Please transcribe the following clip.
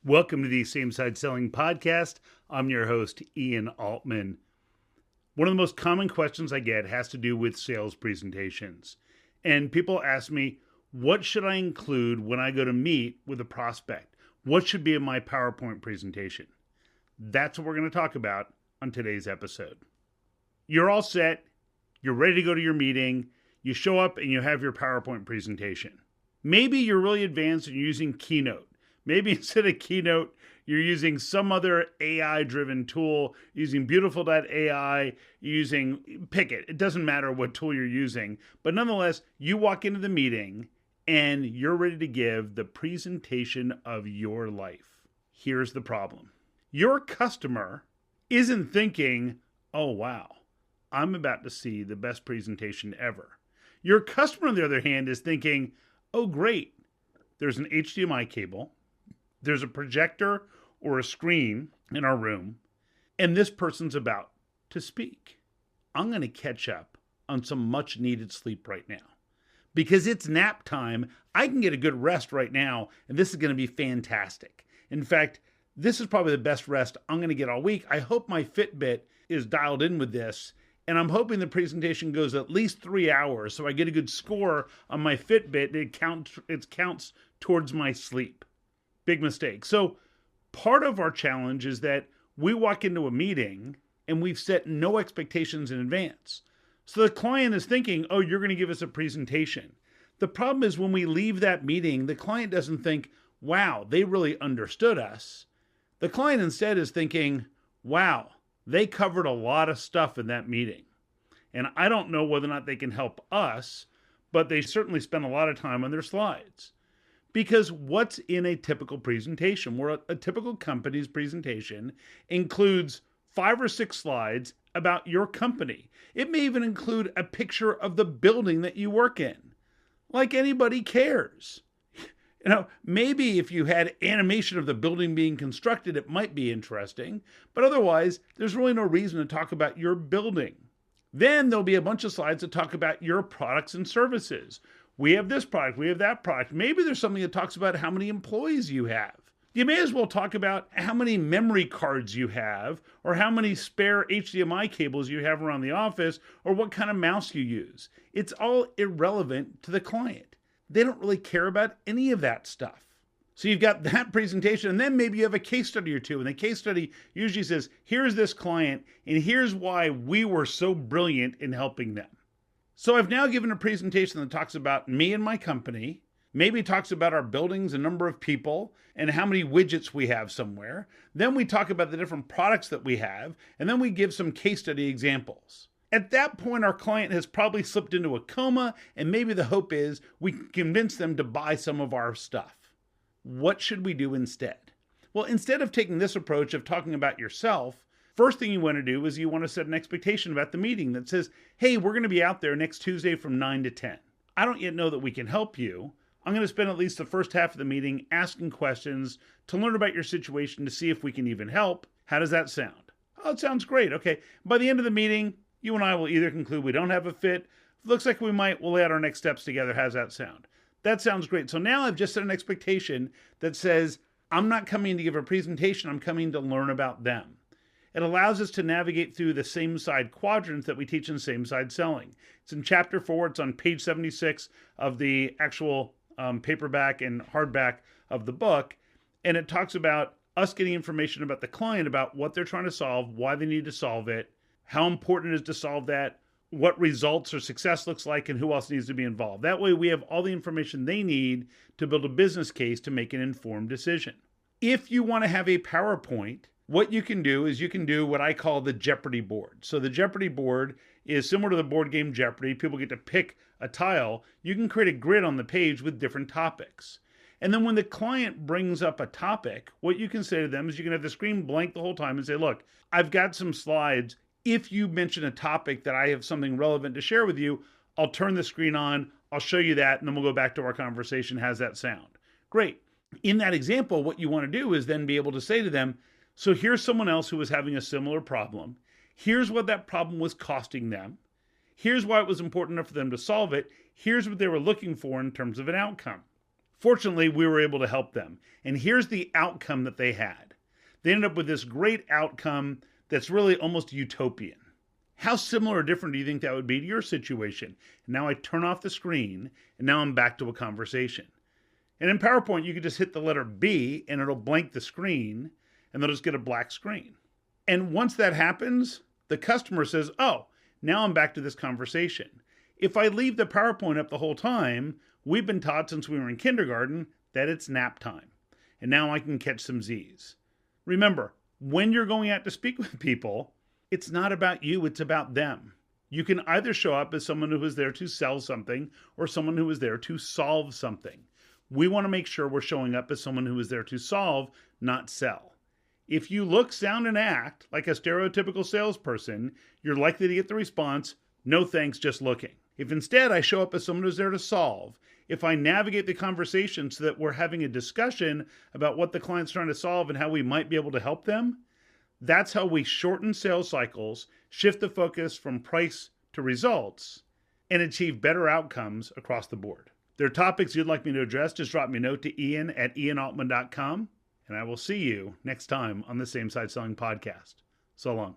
Welcome to the Same Side Selling Podcast. I'm your host, Ian Altman. One of the most common questions I get has to do with sales presentations. And people ask me, what should I include when I go to meet with a prospect? What should be in my PowerPoint presentation? That's what we're going to talk about on today's episode. You're all set. You're ready to go to your meeting. You show up and you have your PowerPoint presentation. Maybe you're really advanced and you're using Keynote. Maybe instead of Keynote, you're using some other AI-driven tool, using Beautiful.ai, pick it. It doesn't matter what tool you're using. But nonetheless, you walk into the meeting and you're ready to give the presentation of your life. Here's the problem. Your customer isn't thinking, oh, wow, I'm about to see the best presentation ever. Your customer, on the other hand, is thinking, oh, great, there's an HDMI cable. There's a projector or a screen in our room, and this person's about to speak. I'm going to catch up on some much needed sleep right now. Because it's nap time, I can get a good rest right now, and this is going to be fantastic. In fact, this is probably the best rest I'm going to get all week. I hope my Fitbit is dialed in with this, and I'm hoping the presentation goes at least 3 hours so I get a good score on my Fitbit. It counts towards my sleep. Big mistake. So part of our challenge is that we walk into a meeting and we've set no expectations in advance. So the client is thinking, oh, you're going to give us a presentation. The problem is when we leave that meeting, the client doesn't think, wow, they really understood us. The client instead is thinking, wow, they covered a lot of stuff in that meeting. And I don't know whether or not they can help us, but they certainly spent a lot of time on their slides. Because what's in a typical presentation? Where a typical company's presentation includes 5 or 6 slides about your company. It may even include a picture of the building that you work in. Like anybody cares. Maybe if you had animation of the building being constructed, it might be interesting. But otherwise, there's really no reason to talk about your building. Then there'll be a bunch of slides that talk about your products and services. We have this product, we have that product. Maybe there's something that talks about how many employees you have. You may as well talk about how many memory cards you have, or how many spare HDMI cables you have around the office, or what kind of mouse you use. It's all irrelevant to the client. They don't really care about any of that stuff. So you've got that presentation, and then maybe you have a case study or two. And the case study usually says, here's this client, and here's why we were so brilliant in helping them. So I've now given a presentation that talks about me and my company, maybe talks about our buildings, a number of people, and how many widgets we have somewhere. Then we talk about the different products that we have, and then we give some case study examples. At that point, our client has probably slipped into a coma, and maybe the hope is we can convince them to buy some of our stuff. What should we do instead? Well, instead of taking this approach of talking about yourself, first thing you want to do is you want to set an expectation about the meeting that says, hey, we're going to be out there next Tuesday from 9 to 10. I don't yet know that we can help you. I'm going to spend at least the first half of the meeting asking questions to learn about your situation to see if we can even help. How does that sound? Oh, it sounds great. Okay. By the end of the meeting, you and I will either conclude we don't have a fit. If it looks like we might, we'll lay out our next steps together. How's that sound? That sounds great. So now I've just set an expectation that says, I'm not coming to give a presentation. I'm coming to learn about them. It allows us to navigate through the same side quadrants that we teach in same side selling. It's in chapter 4. It's on page 76 of the actual paperback and hardback of the book. And it talks about us getting information about the client, about what they're trying to solve, why they need to solve it, how important it is to solve that, what results or success looks like, and who else needs to be involved. That way we have all the information they need to build a business case to make an informed decision. If you want to have a PowerPoint, what you can do is you can do what I call the Jeopardy board. So the Jeopardy board is similar to the board game Jeopardy. People get to pick a tile. You can create a grid on the page with different topics. And then when the client brings up a topic, what you can say to them is you can have the screen blank the whole time and say, look, I've got some slides. If you mention a topic that I have something relevant to share with you, I'll turn the screen on, I'll show you that, and then we'll go back to our conversation. How's that sound? Great. In that example, what you want to do is then be able to say to them, so here's someone else who was having a similar problem. Here's what that problem was costing them. Here's why it was important enough for them to solve it. Here's what they were looking for in terms of an outcome. Fortunately, we were able to help them. And here's the outcome that they had. They ended up with this great outcome that's really almost utopian. How similar or different do you think that would be to your situation? And now I turn off the screen, and now I'm back to a conversation. And in PowerPoint, you can just hit the letter B, and it'll blank the screen, and they'll just get a black screen. And once that happens, the customer says, oh, now I'm back to this conversation. If I leave the PowerPoint up the whole time, we've been taught since we were in kindergarten that it's nap time. And now I can catch some Z's. Remember, when you're going out to speak with people, it's not about you, it's about them. You can either show up as someone who is there to sell something or someone who is there to solve something. We want to make sure we're showing up as someone who is there to solve, not sell. If you look, sound, and act like a stereotypical salesperson, you're likely to get the response, no thanks, just looking. If instead I show up as someone who's there to solve, if I navigate the conversation so that we're having a discussion about what the client's trying to solve and how we might be able to help them, that's how we shorten sales cycles, shift the focus from price to results, and achieve better outcomes across the board. If there are topics you'd like me to address, just drop me a note to ian@ianaltman.com, and I will see you next time on the Same Side Selling Podcast. So long.